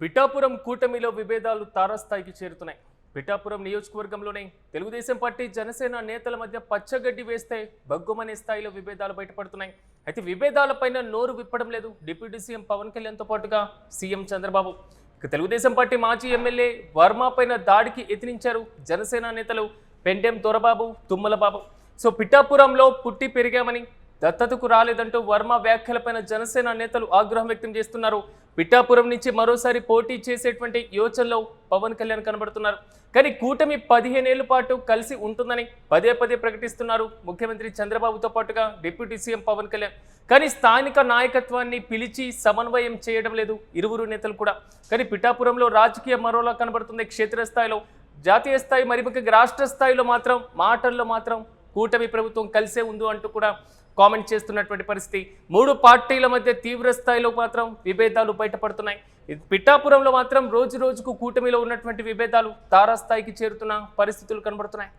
పిఠాపురం కూటమిలో విభేదాలు తారాస్థాయికి చేరుతున్నాయి. పిఠాపురం నియోజకవర్గంలోనే తెలుగుదేశం పార్టీ జనసేన నేతల మధ్య పచ్చగడ్డి వేస్తే బగ్గుమనే స్థాయిలో విభేదాలు బయటపడుతున్నాయి. అయితే విభేదాలపైన నోరు విప్పడం లేదు డిప్యూటీ సీఎం పవన్ కళ్యాణ్తో పాటుగా సీఎం చంద్రబాబు. ఇక తెలుగుదేశం పార్టీ మాజీ ఎమ్మెల్యే వర్మ పైన దాడికి యత్నించారు జనసేన నేతలు పెండెం దొరబాబు, తుమ్మలబాబు. సో పిఠాపురంలో పుట్టి పెరిగామని దత్తతకు రాలేదంటూ వర్మ వ్యాఖ్యలపైన జనసేన నేతలు ఆగ్రహం వ్యక్తం చేస్తున్నారు. పిఠాపురం నుంచి మరోసారి పోటీ చేసేటువంటి యోచనలో పవన్ కళ్యాణ్ కనబడుతున్నారు. కానీ కూటమి 15 ఏళ్ల పాటు కలిసి ఉంటుందని పదే పదే ప్రకటిస్తున్నారు ముఖ్యమంత్రి చంద్రబాబుతో పాటుగా డిప్యూటీ సీఎం పవన్ కళ్యాణ్. కానీ స్థానిక నాయకత్వాన్ని పిలిచి సమన్వయం చేయడం లేదు ఇరువురు నేతలు కూడా. కానీ పిఠాపురంలో రాజకీయ మరోలా కనబడుతుంది. క్షేత్రస్థాయిలో, జాతీయ స్థాయి, మరి ముఖ్యంగా రాష్ట్ర స్థాయిలో మాత్రం మాటల్లో మాత్రం కూటమి ప్రభుత్వం కలిసే ఉంది అంటూ కూడా కామెంట్ చేస్తున్నటువంటి పరిస్థితి. మూడు పార్టీల మధ్య తీవ్ర స్థాయిలో మాత్రం విభేదాలు బయటపడుతున్నాయి. పిఠాపురంలో మాత్రం రోజు రోజుకు కూటమిలో ఉన్నటువంటి విభేదాలు తారాస్థాయికి చేరుతున్న పరిస్థితులు కనబడుతున్నాయి.